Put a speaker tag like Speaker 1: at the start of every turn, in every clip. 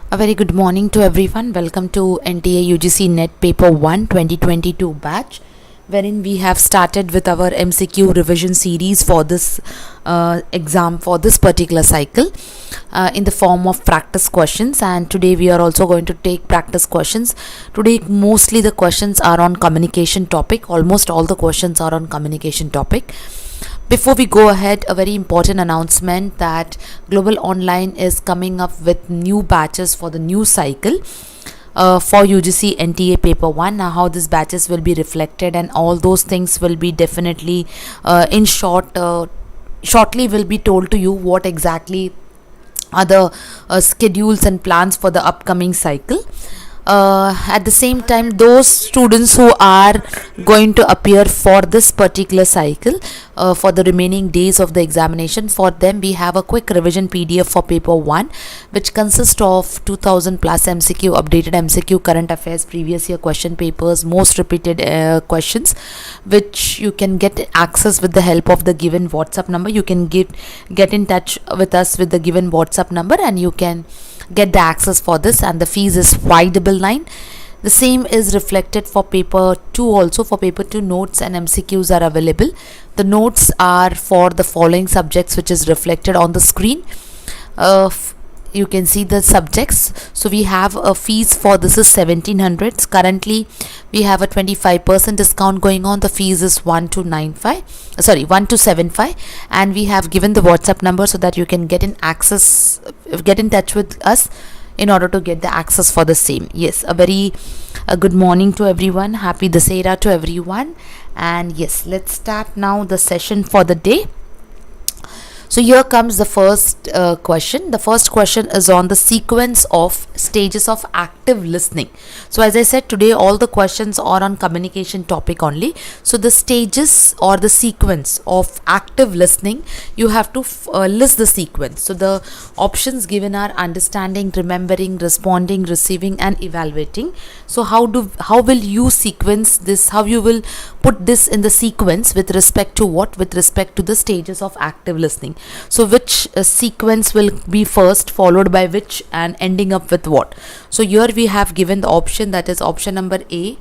Speaker 1: A very good morning to everyone. Welcome to NTA UGC Net Paper 1 2022 batch, wherein we have started with our MCQ revision series for this exam for this particular cycle in the form of practice questions. And today we are also going to take practice questions. Today mostly the questions are on communication topic. Almost all the questions are on communication topic. Before we go ahead, a very important announcement that Global Online is coming up with new batches for the new cycle for UGC NTA Paper 1. Now, how these batches will be reflected and all those things will be definitely shortly will be told to you what exactly are the schedules and plans for the upcoming cycle. At the same time, those students who are going to appear for this particular cycle for the remaining days of the examination, for them we have a quick revision PDF for paper 1, which consists of 2000 plus MCQ, updated MCQ, current affairs, previous year question papers, most repeated questions, which you can get access with the help of the given WhatsApp number. You can get in touch with us with the given WhatsApp number and you can get the access for this, and the fees is 599. The same is reflected for paper 2 also. For paper 2, notes and MCQs are available. The notes are for the following subjects, which is reflected on the screen. You can see the subjects. So we have a fees for this is 1700. Currently we have a 25% discount going on. The fees is 1275, and we have given the WhatsApp number so that you can get in touch with us in order to get the access for the same. Yes, a very good morning to everyone. Happy Dasera to everyone. And yes, let's start now the session for the day. So here comes the first question. The first question is on the sequence of stages of active listening. So as I said, today all the questions are on communication topic only. So the stages or the sequence of active listening, you have to list the sequence. So the options given are understanding, remembering, responding, receiving and evaluating. So how will you sequence this? How you will put this in the sequence with respect to what? With respect to the stages of active listening. So which sequence will be first, followed by which, and ending up with what? So here we have given the option, that is option number A,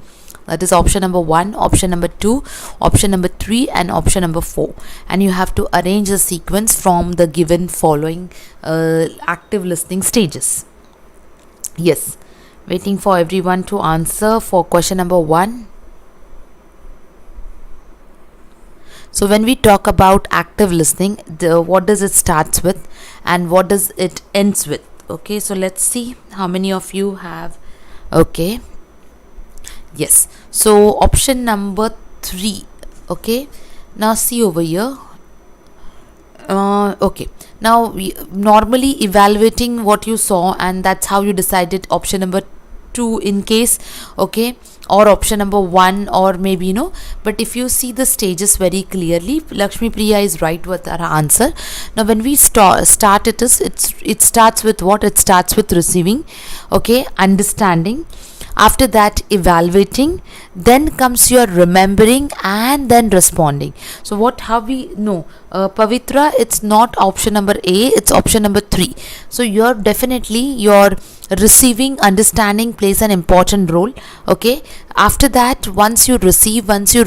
Speaker 1: that is option number 1, option number 2, option number 3 and option number 4, and you have to arrange the sequence from the given following active listening stages. Yes, waiting for everyone to answer for question number 1. So when we talk about active listening, what does it starts with and what does it ends with? Okay, so let's see how many of you have. Okay, yes, so option number 3. Okay, now see over here. Okay, now normally evaluating what you saw, and that's how you decided option number 2 in case, okay, or option number 1, or maybe but if you see the stages very clearly, Lakshmi Priya is right with her answer. Now when we start it starts with what? It starts with receiving, okay, understanding, after that evaluating, then comes your remembering and then responding. So how we know, Pavitra, it's not option number A, it's option number 3. So you're definitely your receiving, understanding plays an important role. Okay, after that, once you receive, once you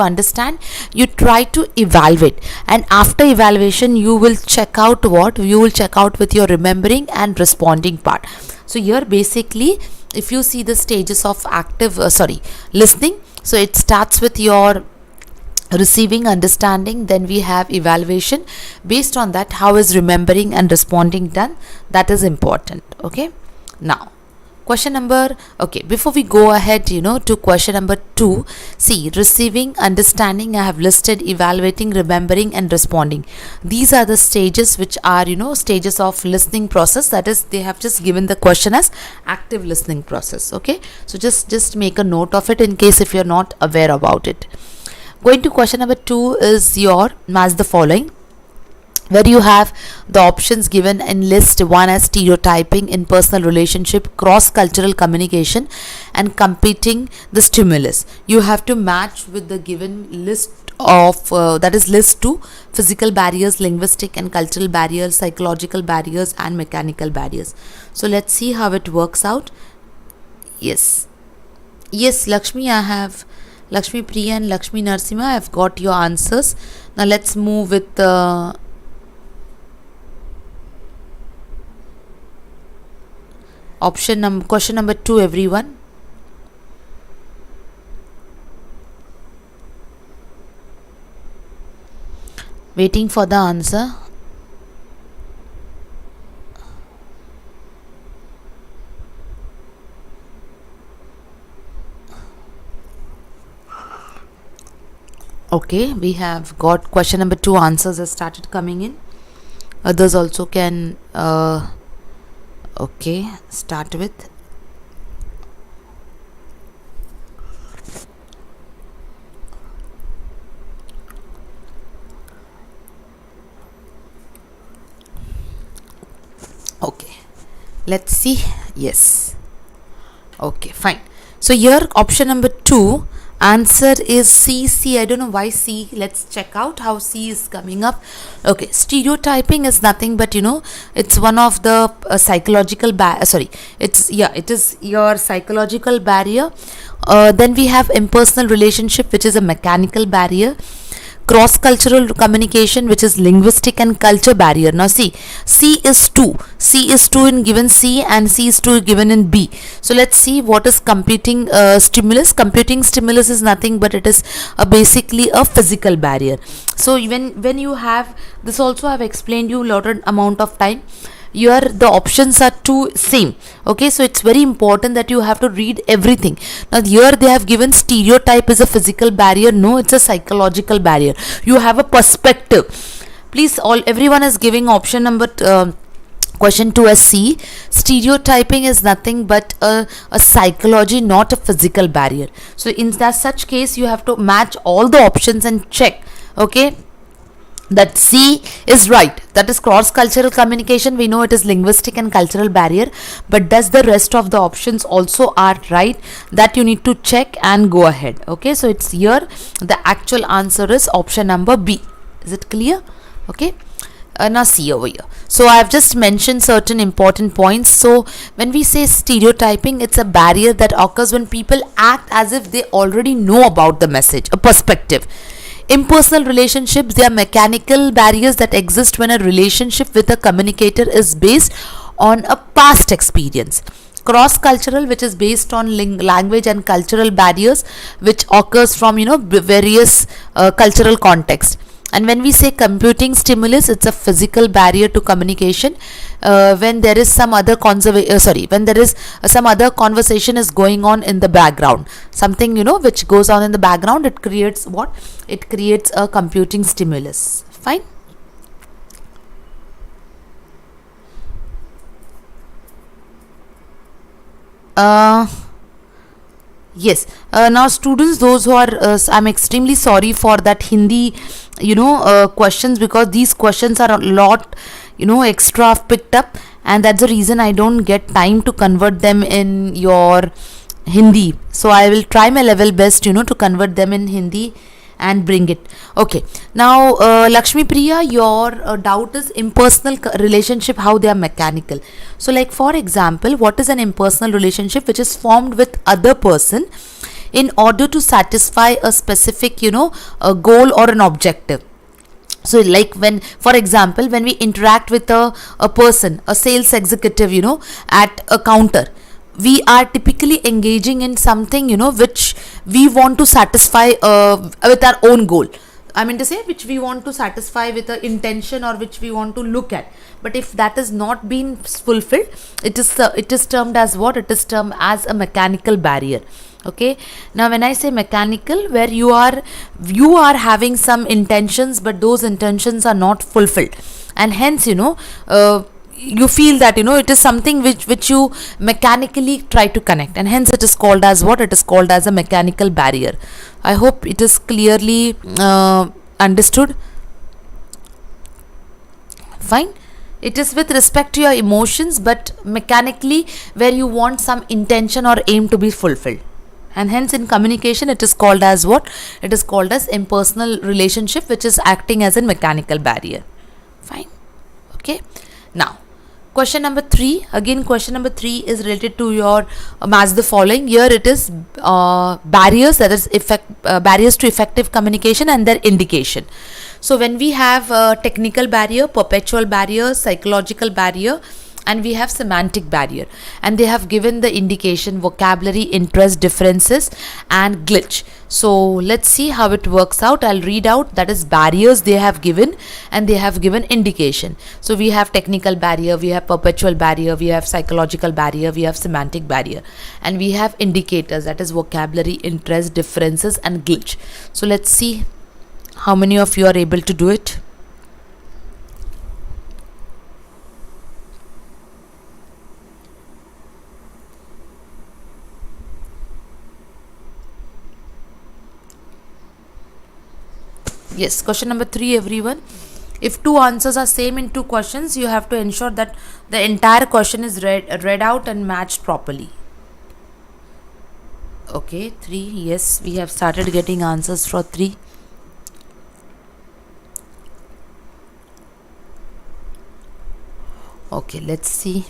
Speaker 1: understand, you try to evaluate, and after evaluation you will check out what? You will check out with your remembering and responding part. So here basically, if you see the stages of active listening, so it starts with your receiving, understanding, then we have evaluation. Based on that, how is remembering and responding done? That is important. Okay, now question number, okay, before we go ahead to question number 2, see, receiving, understanding I have listed, evaluating, remembering and responding. These are the stages which are stages of listening process. That is, they have just given the question as active listening process. Okay, so just make a note of it in case if you're not aware about it. Going to question number 2 is your match the following. where you have the options given in list 1 as stereotyping, in personal relationship, cross cultural communication, and competing the stimulus. You have to match with the given list of that is list 2, physical barriers, linguistic and cultural barriers, psychological barriers, and mechanical barriers. So let's see how it works out. Yes, Lakshmi, I have Lakshmi Priya and Lakshmi Narsimha, I have got your answers. Now let's move with the question number 2, everyone. Waiting for the answer. Okay, we have got question number 2 answers have started coming in. Others also can okay, start with. Okay, let's see. Yes, okay, fine. So here option number 2 answer is C. I don't know why C. Let's check out how C is coming up. Okay, stereotyping is nothing but it's one of the psychological it is your psychological barrier. Then we have impersonal relationship, which is a mechanical barrier. Cross cultural communication, which is linguistic and culture barrier. Now see, C is 2 in given C, and C is 2 given in B. So let's see what is competing stimulus. Competing stimulus is nothing but it is basically a physical barrier. So when you have this, also I have explained you a lot of amount of time. Here the options are two same. Okay, so it's very important that you have to read everything. Now here they have given stereotype is a physical barrier. No, it's a psychological barrier. You have a perspective. Please, everyone is giving option number question 2 as C. Stereotyping is nothing but a psychology, not a physical barrier. So in that such case, you have to match all the options and check. Okay, that C is right. That is cross cultural communication. We know it is linguistic and cultural barrier, but does the rest of the options also are right? That you need to check and go ahead. Okay, so it's here the actual answer is option number B. Is it clear? Okay, now see over here. So I have just mentioned certain important points. So when we say stereotyping, it's a barrier that occurs when people act as if they already know about the message, a perspective. Impersonal relationships, they are mechanical barriers that exist when a relationship with a communicator is based on a past experience. Cross cultural, which is based on language and cultural barriers, which occurs from various cultural contexts. And when we say computing stimulus, it's a physical barrier to communication. When there is some other when there is some other conversation is going on in the background, something which goes on in the background, it creates what? It creates a computing stimulus. Fine. Yes. Now students, those who are I'm extremely sorry for that Hindi questions, because these questions are a lot extra I've picked up, and that's the reason I don't get time to convert them in your Hindi. So I will try my level best to convert them in Hindi and bring it. Okay, now Lakshmi Priya, your doubt is impersonal relationship, how they are mechanical. So like for example, what is an impersonal relationship? Which is formed with other person in order to satisfy a specific a goal or an objective. So like when, for example, when we interact with a person, a sales executive at a counter, we are typically engaging in something which we want to satisfy with our own goal. I mean to say, which we want to satisfy with an intention, or which we want to look at. But if that is not been fulfilled, it is termed as what? It is termed as a mechanical barrier. Okay, now when I say mechanical, where you are having some intentions, but those intentions are not fulfilled, and hence you feel that it is something which you mechanically try to connect, and hence it is called as what? It is called as a mechanical barrier. I hope it is clearly understood. Fine. It is with respect to your emotions, but mechanically where you want some intention or aim to be fulfilled. And hence in communication it is called as what? It is called as impersonal relationship, which is acting as a mechanical barrier. Fine. Okay. Now, question number 3. Again, question number 3 is related to your match the following. Here it is barriers, that is barriers to effective communication and their indication. So when we have technical barrier, perpetual barrier, psychological barrier, and we have semantic barrier, and they have given the indication vocabulary, interest differences and glitch. So let's see how it works out. I'll read out, that is barriers they have given, and they have given indication. So we have technical barrier, we have perpetual barrier, we have psychological barrier, we have semantic barrier, and we have indicators, that is vocabulary, interest differences and glitch. So let's see how many of you are able to do it. Yes, question number 3, everyone. If 2 answers are same in 2 questions, you have to ensure that the entire question is read out and matched properly. Okay, 3. Yes, we have started getting answers for 3. Okay, let's see.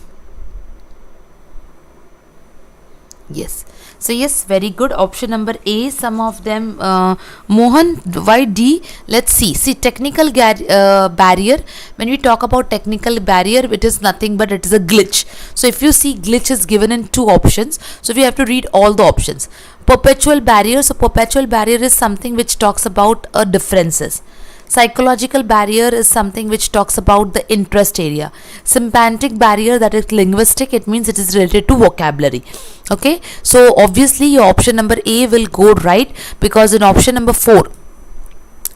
Speaker 1: Yes. So yes, very good. Option number A, some of them. Mohan, why D? Let's see. See, technical barrier. When we talk about technical barrier, it is nothing but it is a glitch. So if you see, glitch is given in 2 options. So we have to read all the options. Perpetual barrier. So perpetual barrier is something which talks about differences. Psychological barrier is something which talks about the interest area. Semantic barrier, that is linguistic, it means it is related to vocabulary. Okay, so obviously your option number A will go right, because in option number 4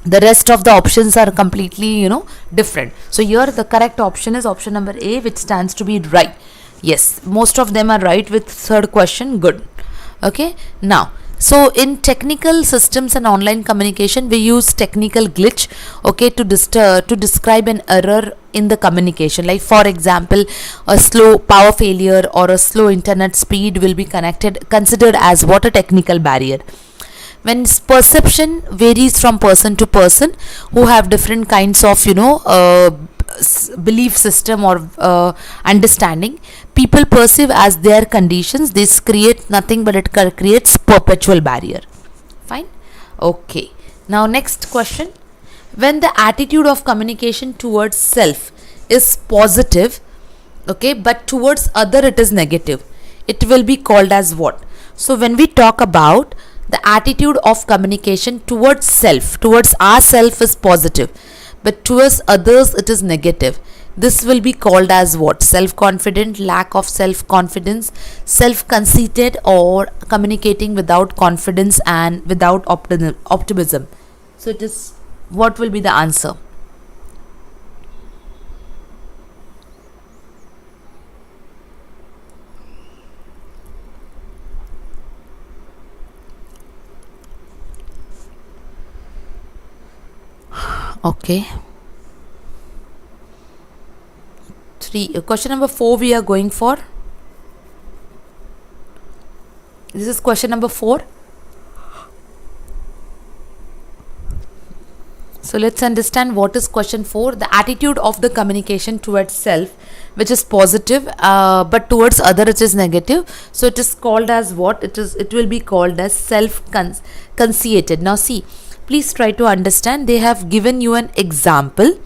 Speaker 1: the rest of the options are completely different. So here the correct option is option number A, which stands to be right. Yes, most of them are right with 3rd question. Good. Okay, now, so in technical systems and online communication, we use technical glitch, okay, to describe an error in the communication. Like for example, a slow power failure or a slow internet speed will be considered as what? A technical barrier. When perception varies from person to person who have different kinds of belief system or understanding, people perceive as their conditions, this creates nothing but it creates perpetual barrier. Fine. Okay, now next question. When the attitude of communication towards self is positive, okay, but towards other it is negative, it will be called as what? So when we talk about the attitude of communication towards self, towards ourself is positive, but towards others it is negative, this will be called as what? Self-confident, lack of self-confidence, self-conceited, or communicating without confidence and without optimism. So it is, what will be the answer? Okay. 3. Question number 4 we are going for. This is question number 4. So let's understand what is question 4. The attitude of the communication towards self, which is positive, but towards other it is negative. So it is called as what? It will be called as self-conceited. Now see, please try to understand. They have given you an example,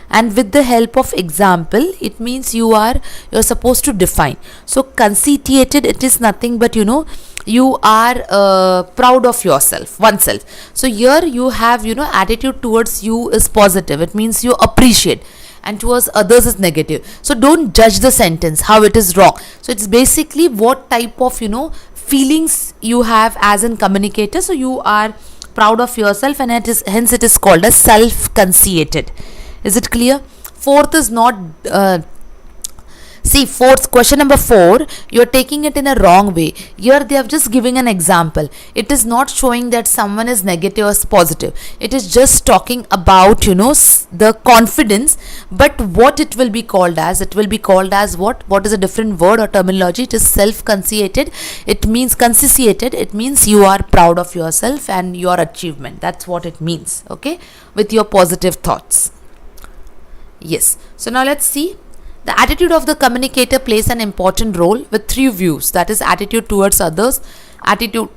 Speaker 1: and with the help of example, it means you're supposed to define. So conceited, it is nothing but you are proud of yourself, oneself. So here you have attitude towards you is positive, it means you appreciate, and towards others is negative. So don't judge the sentence how it is wrong. So it's basically what type of feelings you have as in communicator. So you are proud of yourself, and hence it is called as self-conceited. Is it clear? 4th is not See, fourth question number 4, you are taking it in a wrong way. Here they have just giving an example. It is not showing that someone is negative or positive. It is just talking about, the confidence. But what it will be called as? It will be called as what? What is a different word or terminology? It is self-conceited. It means conscientiated. It means you are proud of yourself and your achievement. That's what it means. Okay, with your positive thoughts. Yes. So now let's see. The attitude of the communicator plays an important role with 3 views, that is attitude towards others, attitude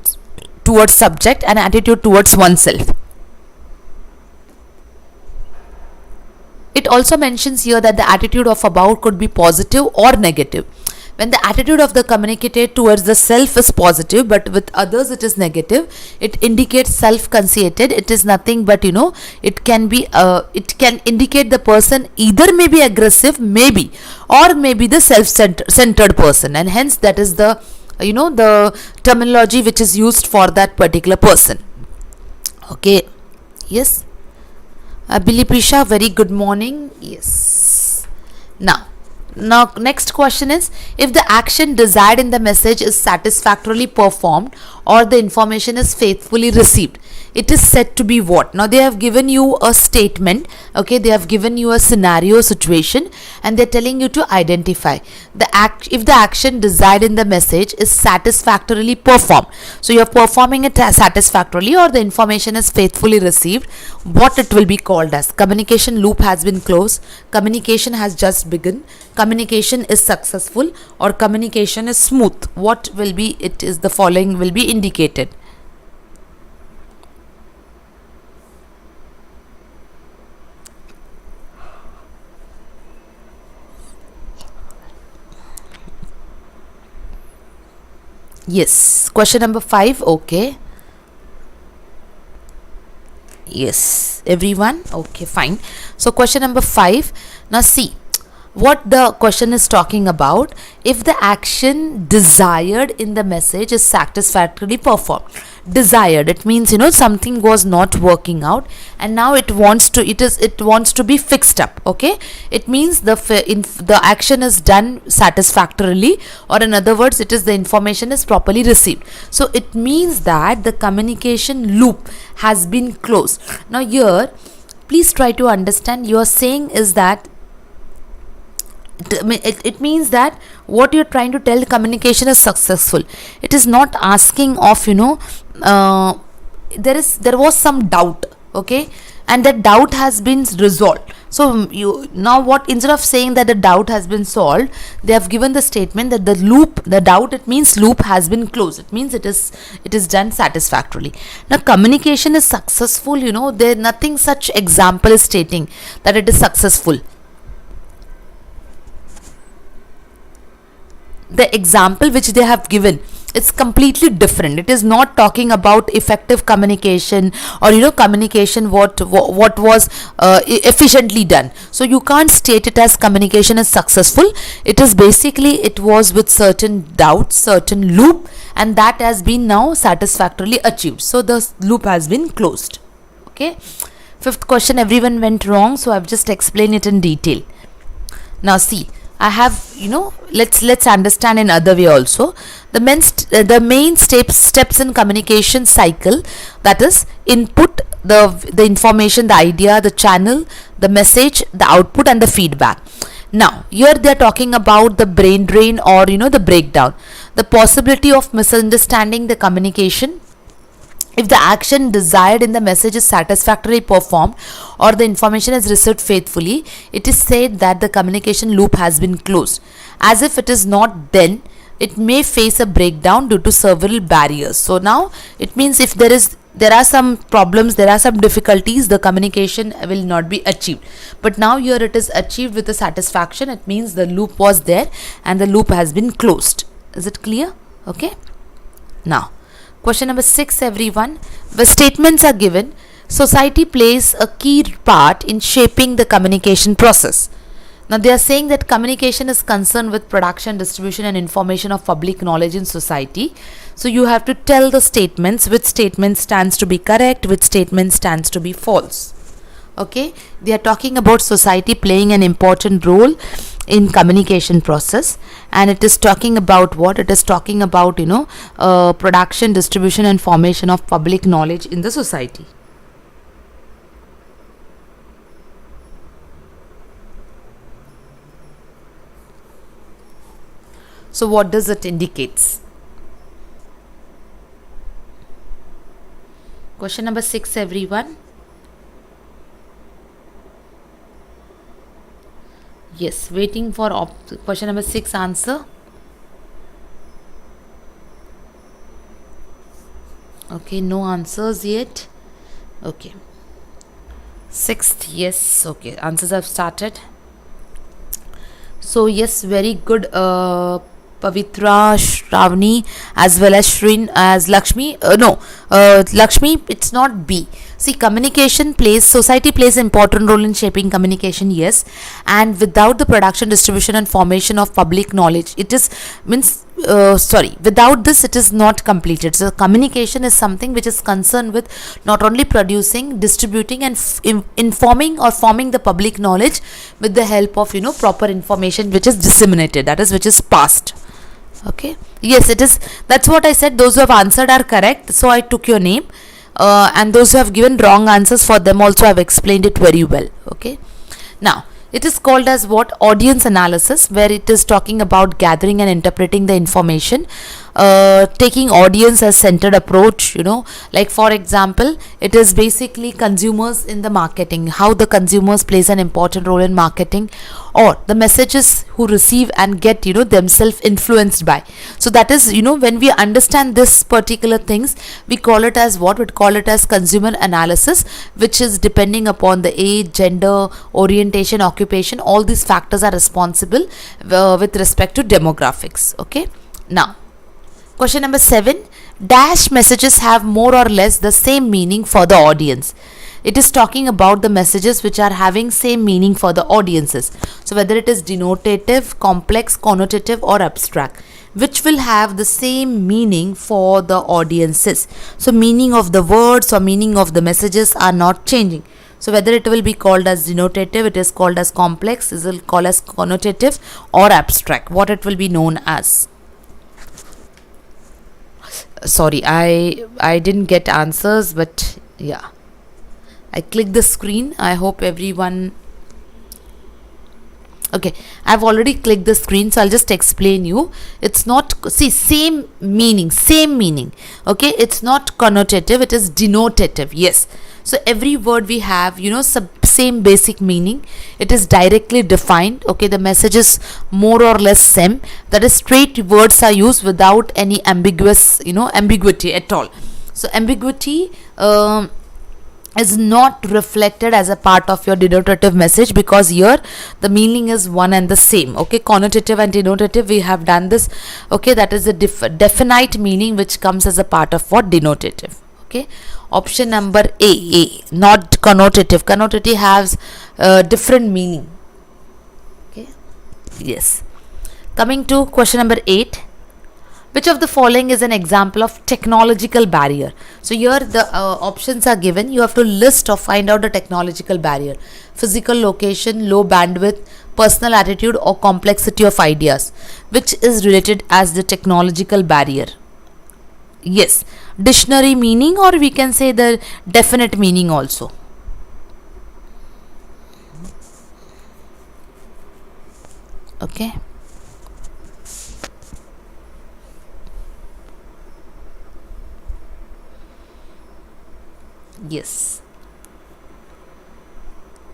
Speaker 1: towards subject, and attitude towards oneself. It also mentions here that the attitude of about could be positive or negative. When the attitude of the communicator towards the self is positive but with others it is negative, it indicates self-conceited. It is nothing but it can indicate the person either may be aggressive, maybe, or maybe the self-centered person, and hence that is the the terminology which is used for that particular person. Okay. Yes, Billy Prisha, very good morning. Yes. Now next question is, if the action desired in the message is satisfactorily performed or the information is faithfully received, it is said to be what? Now they have given you a statement, okay, they have given you a scenario situation, and they're telling you to identify if the action desired in the message is satisfactorily performed. So you're performing it satisfactorily or the information is faithfully received, what it will be called as? Communication loop has been closed, communication has just begun, communication is successful, or communication is smooth. What will be it? Is the following will be indicated. Yes, question number 5. Okay. Yes, everyone. Okay, fine. So question number 5. Now see what the question is talking about. If the action desired in the message is satisfactorily performed. Desired, it means something was not working out and now it wants to be fixed up. Okay, it means the action is done satisfactorily, or in other words it is the information is properly received. So it means that the communication loop has been closed. Now here please try to understand, you are saying is that it means that what you're trying to tell, communication is successful. It is not asking of there was some doubt, okay, and that doubt has been resolved. So now what, instead of saying that the doubt has been solved, they have given the statement that the doubt, it means loop has been closed. It means it is done satisfactorily. Now communication is successful, there nothing such example is stating that it is successful. The example which they have given, it's completely different. It is not talking about effective communication or communication what was efficiently done. So you can't state it as communication is successful. It is basically, it was with certain doubt, certain loop, and that has been now satisfactorily achieved. So the loop has been closed. Okay. 5th question, everyone went wrong, so I've just explained it in detail. Now see, I have, let's understand in other way also. The main steps in communication cycle, that is input, the information, the idea, the channel, the message, the output, and the feedback. Now here they are talking about the brain drain or the breakdown, the possibility of misunderstanding the communication. If the action desired in the message is satisfactorily performed or the information is received faithfully, it is said that the communication loop has been closed. As if it is not, then it may face a breakdown due to several barriers. So now it means if there are some problems, there are some difficulties, the communication will not be achieved. But now here it is achieved with a satisfaction. It means the loop was there and the loop has been closed. Is it clear? Okay. Now question number 6, everyone. The statements are given. Society plays a key part in shaping the communication process. Now they are saying that communication is concerned with production, distribution, and information of public knowledge in society. So you have to tell the statements, which statement stands to be correct, which statement stands to be false. Okay, they are talking about society playing an important role in communication process, and it is talking about what? It is talking about, production, distribution and formation of public knowledge in the society. So what does it indicates? Question number 6, everyone. Yes, waiting for question number 6 answer. Okay, no answers yet. Okay. 6th, yes. Okay, answers have started. So yes, very good, Pavitra, Shravani, as well as Shrin, as Lakshmi. Lakshmi, it's not B. See, society plays an important role in shaping communication, yes. And without the production, distribution and formation of public knowledge, without this, it is not completed. So communication is something which is concerned with not only producing, distributing and informing or forming the public knowledge with the help of, proper information which is disseminated, that is, which is passed. Okay, yes, it is. That's what I said. Those who have answered are correct, so I took your name, and those who have given wrong answers, for them also I have explained it very well. Okay, now it is called as what? Audience analysis, where it is talking about gathering and interpreting the information, taking audience as centered approach, like for example, it is basically consumers in the marketing, how the consumers plays an important role in marketing, or the messages who receive and get, themselves influenced by. So that is, when we understand this particular things, we call it as what? We call it as consumer analysis, which is depending upon the age, gender, orientation, occupation. All these factors are responsible with respect to demographics. Okay, now question number 7, dash messages have more or less the same meaning for the audience. It is talking about the messages which are having same meaning for the audiences. So whether it is denotative, complex, connotative or abstract, which will have the same meaning for the audiences. So meaning of the words or meaning of the messages are not changing. So whether it will be called as denotative, it is called as complex, it will call as connotative or abstract, what it will be known as. Sorry, I didn't get answers, but yeah, I clicked the screen. I hope everyone. Okay, I've already clicked the screen, so I'll just explain you. It's not, see, same meaning. Okay, it's not connotative, it is denotative. Yes, so every word we have, same basic meaning. It is directly defined. Okay, the message is more or less same. That is, straight words are used without any ambiguity at all. So ambiguity is not reflected as a part of your denotative message, because here the meaning is one and the same. Okay, connotative and denotative, we have done this. Okay, that is a definite meaning which comes as a part of what? Denotative. Okay, option number A, not connotative. Connotative has different meaning. Okay, yes. Coming to question number 8, which of the following is an example of technological barrier? So here the options are given. You have to list or find out the technological barrier: physical location, low bandwidth, personal attitude or complexity of ideas. Which is related as the technological barrier? Yes, dictionary meaning, or we can say the definite meaning also. Okay. Yes.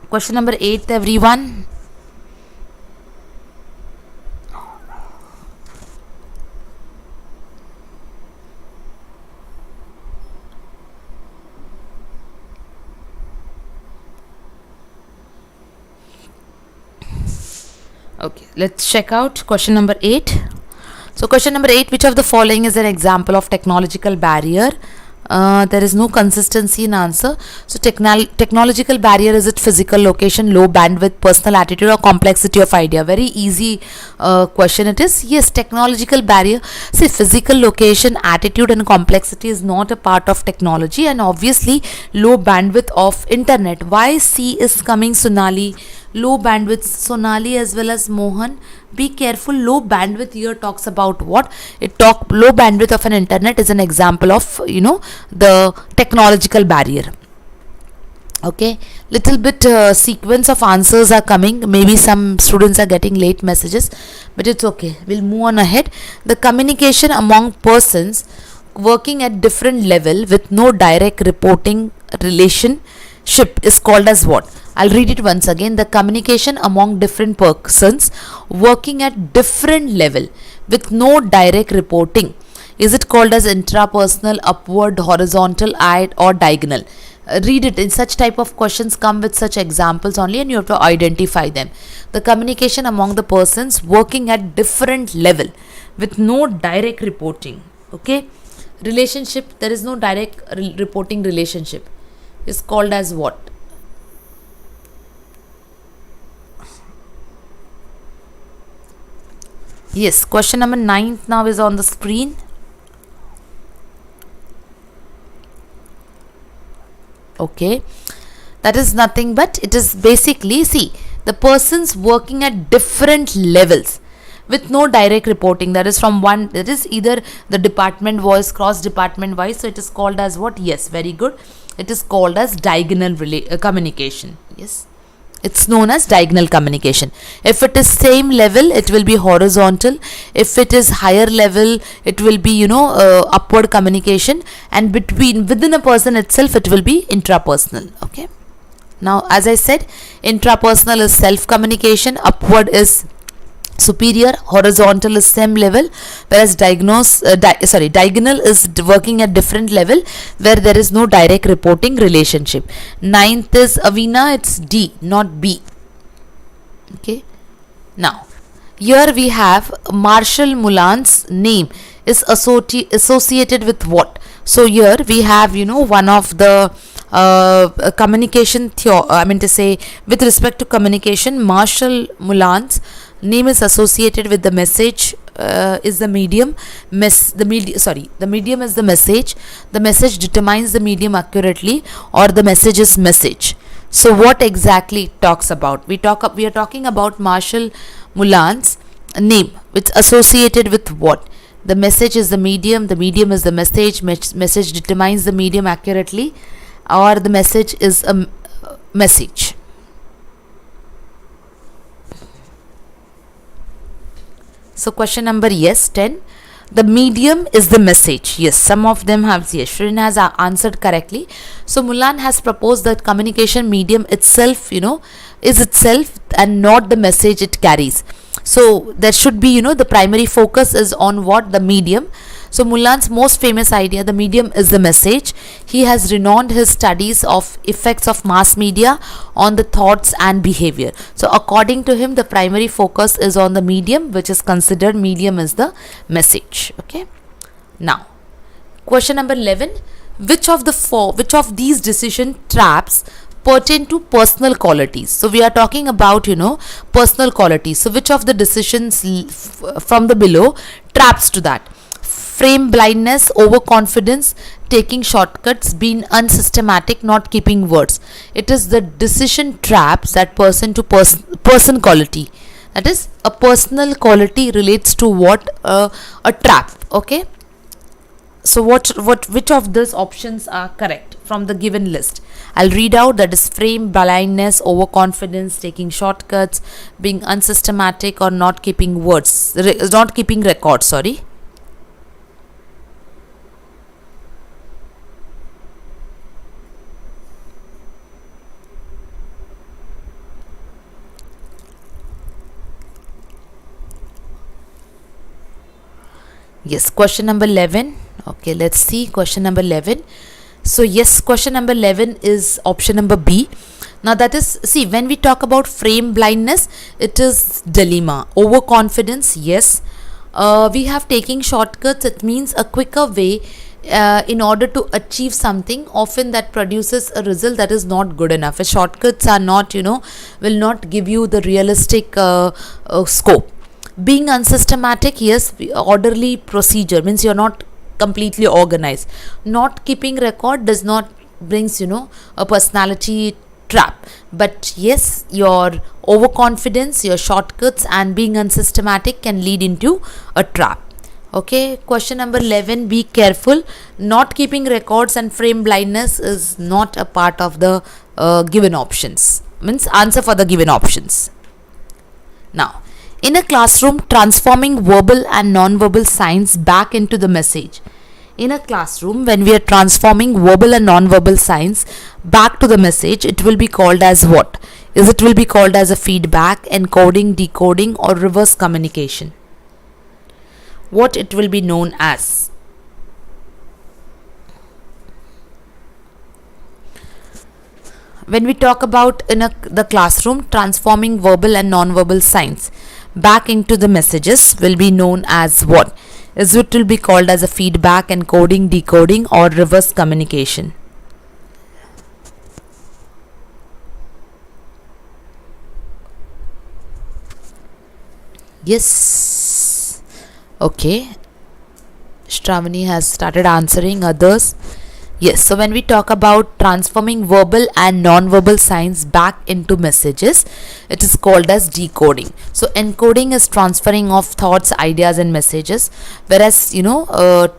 Speaker 1: Question number 8, everyone. Okay, let's check out question number 8. So question number 8, which of the following is an example of technological barrier? There is no consistency in answer. So technological barrier, is it physical location, low bandwidth, personal attitude or complexity of idea? Very easy question it is. Yes, technological barrier. See, physical location, attitude and complexity is not a part of technology, and obviously low bandwidth of internet. Why C is coming, Sonali? Low bandwidth, Sonali as well as Mohan, be careful. Low bandwidth here talks about what? Low bandwidth of an internet is an example of, the technological barrier. Okay, little bit sequence of answers are coming. Maybe some students are getting late messages, but it's okay. We'll move on ahead. The communication among persons working at different level with no direct reporting relationship is called as what? I'll read it once again. The communication among different persons working at different level with no direct reporting, is it called as intrapersonal, upward, horizontal, or diagonal? Read it. In such type of questions come with such examples only, and you have to identify them. The communication among the persons working at different level with no direct reporting. Okay, relationship, there is no direct reporting relationship, is called as what? Yes, question number 9 now is on the screen. Okay, that is nothing but it is basically, see, the persons working at different levels with no direct reporting, that is from one, that is either the department wise, cross department wise, so it is called as what? Yes, very good, it is called as diagonal communication. Yes, it's known as diagonal communication. If it is same level, it will be horizontal. If it is higher level, it will be, upward communication, and within a person itself, it will be intrapersonal. Okay, now as I said, intrapersonal is self communication, upward is superior, horizontal is same level, whereas diagonal is working at different level where there is no direct reporting relationship. 9th is Avina, it's D, not B. Okay, now here we have Marshall Mulan's name is associated with what? So here we have, one of the communication with respect to communication, Marshall Mulan's name is associated with the message is the medium. The medium is the message. The message determines the medium accurately, or the message is message. So what exactly it talks about? We are talking about Marshall Mulan's name, which associated with what? The message is the medium is the message. Message determines the medium accurately, or the message is a message. So question number, yes, 10. The medium is the message. Yes, some of them have, yes, Shrin has answered correctly. So Mulan has proposed that communication medium itself, is itself and not the message it carries. So there should be, the primary focus is on what? The medium. So Mulan's most famous idea, the medium is the message. He has renowned his studies of effects of mass media on the thoughts and behavior. So according to him, the primary focus is on the medium, which is considered medium is the message. Okay. Now, question number 11. Which of these decision traps pertain to personal qualities? So we are talking about, personal qualities. So which of the decisions from the below traps to that? Frame blindness, overconfidence, taking shortcuts, being unsystematic, not keeping words. It is the decision traps that person to person quality. That is, a personal quality relates to what? A trap. Okay. So which of these options are correct from the given list? I'll read out. That is frame blindness, overconfidence, taking shortcuts, being unsystematic, or not keeping records. Sorry. Yes, question number 11. Okay, let's see question number 11. So yes, question number 11 is option number B. Now that is, see, when we talk about frame blindness, it is dilemma. Overconfidence, yes. We have taking shortcuts. It means a quicker way in order to achieve something. Often that produces a result that is not good enough. Shortcuts are not, will not give you the realistic scope. Being unsystematic, yes, orderly procedure means you're not completely organized. Not keeping record does not brings, a personality trap. But yes, your overconfidence, your shortcuts and being unsystematic can lead into a trap. Okay, question number 11, be careful. Not keeping records and frame blindness is not a part of the given options. Means answer for the given options. Now, in a classroom, transforming verbal and non-verbal signs back into the message. In a classroom, when we are transforming verbal and non-verbal signs back to the message, it will be called as what? It will be called as a feedback, encoding, decoding or reverse communication. What it will be known as? When we talk about the classroom, transforming verbal and non-verbal signs back into the messages will be known as what? It will be called as a feedback, encoding, decoding or reverse communication. Yes. Okay. Shravani has started answering. Others? Yes. So when we talk about transforming verbal and non-verbal signs back into messages, it is called as decoding. So encoding is transferring of thoughts, ideas and messages, whereas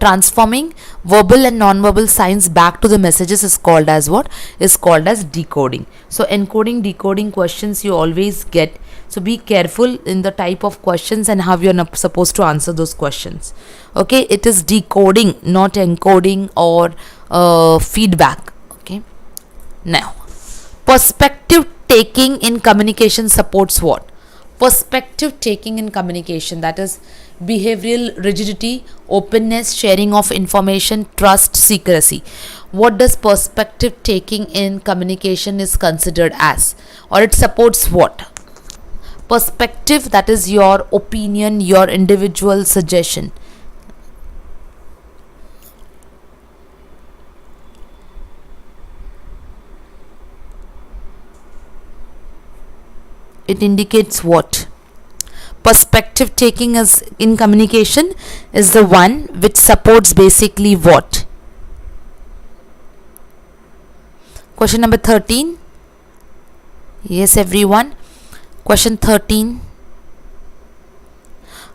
Speaker 1: transforming verbal and non-verbal signs back to the messages is called as what? Is called as decoding. So encoding, decoding questions you always get. So be careful in the type of questions and how you're supposed to answer those questions. Okay, it is decoding, not encoding or feedback. Okay. Now, perspective taking in communication supports what? Perspective taking in communication, that is behavioral rigidity, openness, sharing of information, trust, secrecy. What does perspective taking in communication is considered as? Or it supports what? Perspective, that is your opinion, your individual suggestion. It indicates what? Perspective taking is in communication is the one which supports basically what? Question number 13. Yes, everyone. Question 13.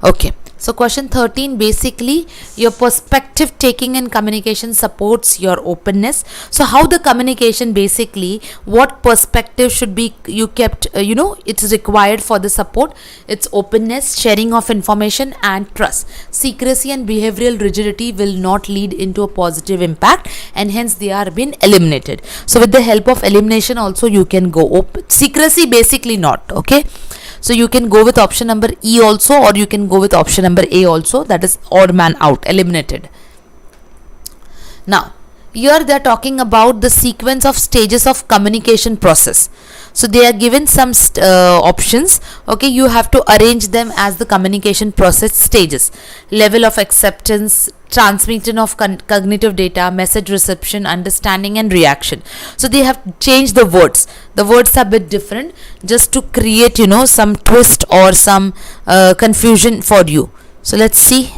Speaker 1: Okay. So question 13, basically your perspective taking in communication supports your openness. So how the communication, basically what perspective should be you kept, it is required for the support. It's openness, sharing of information and trust. Secrecy and behavioral rigidity will not lead into a positive impact and hence they are being eliminated. So with the help of elimination also you can go secrecy, basically not. Okay. So you can go with option number E also, or you can go with option number A also, that is odd man out, eliminated. Now, here they are talking about the sequence of stages of communication process. So they are given some options. Okay, you have to arrange them as the communication process stages: level of acceptance, transmission of cognitive data, message reception, understanding and reaction. So they have changed the words. The words are a bit different just to create some twist or some confusion for you. So let's see.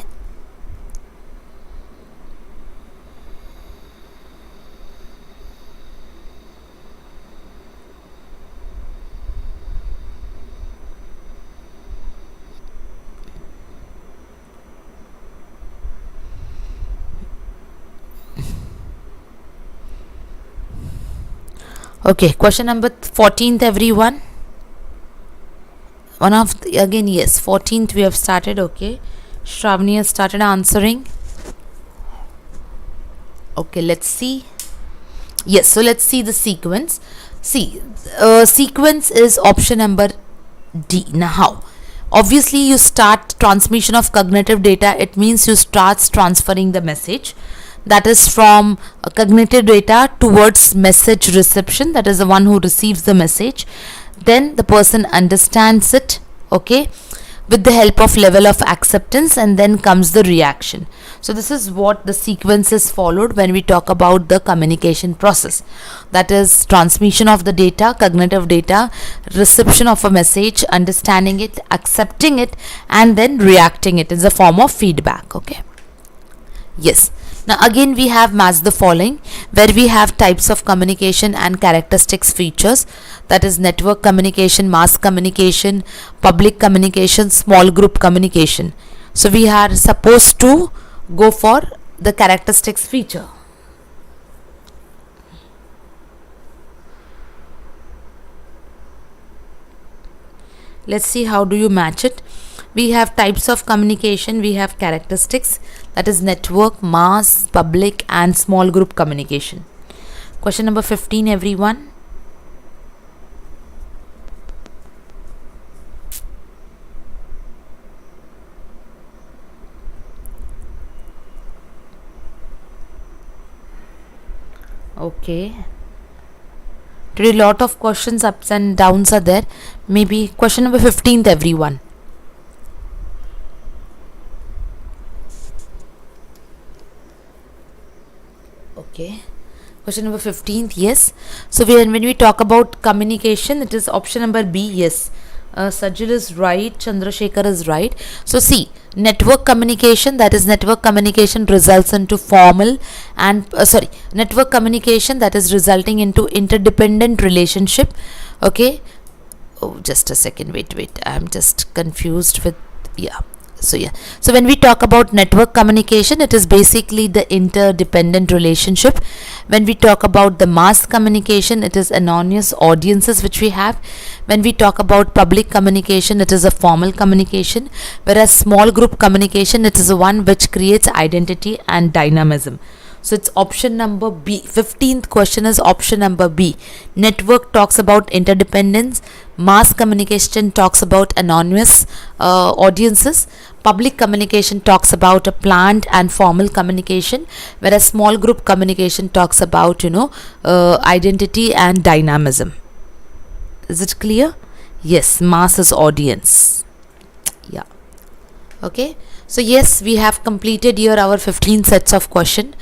Speaker 1: Okay, question number 14th, everyone. Yes, 14th we have started. Okay, Shravani has started answering. Okay, let's see. Yes, so let's see the sequence. See, sequence is option number D. Now how? Obviously you start transmission of cognitive data. It means you start transferring the message, that is from cognitive data towards message reception, that is the one who receives the message. Then the person understands it, okay, with the help of level of acceptance, and then comes the reaction. So this is what the sequence is followed when we talk about the communication process, that is transmission of the data, cognitive data, reception of a message, understanding it, accepting it, and then reacting it in the form of feedback. Okay, yes. Now again we have match the following, where we have types of communication and characteristics features, that is network communication, mass communication, public communication, small group communication. So we are supposed to go for the characteristics feature. Let's see how do you match it. We have types of communication, we have characteristics, that is network, mass, public and small group communication. Question number 15, everyone. Okay. Today lot of questions ups and downs are there. Maybe question number 15th, everyone. Okay. Question number 15th, yes. So when we talk about communication, it is option number B, yes. Sajil is right, Chandrasekhar is right. So see, network communication, that is network communication results into formal and network communication that is resulting into interdependent relationship. Okay. Oh, just a second, wait, I'm just confused with, yeah. So when we talk about network communication, it is basically the interdependent relationship. When we talk about the mass communication, it is anonymous audiences which we have. When we talk about public communication, it is a formal communication, whereas small group communication, it is the one which creates identity and dynamism. So it's option number B. 15th question is option number B. Network talks about interdependence. Mass communication talks about anonymous audiences. Public communication talks about a planned and formal communication, whereas small group communication talks about, identity and dynamism. Is it clear? Yes, mass is audience. Yeah. Okay. So yes, we have completed here our 15 sets of question.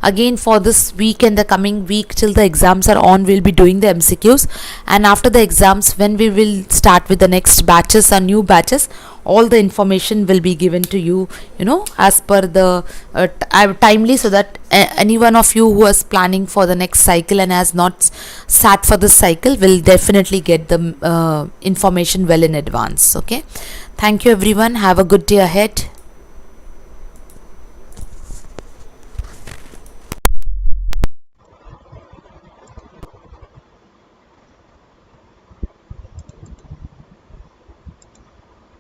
Speaker 1: Again, for this week and the coming week till the exams are on, we'll be doing the MCQs, and after the exams, when we will start with the next batches or new batches, all the information will be given to you, as per the timely, so that any one of you who is planning for the next cycle and has not sat for this cycle will definitely get the information well in advance. Okay. Thank you everyone. Have a good day ahead.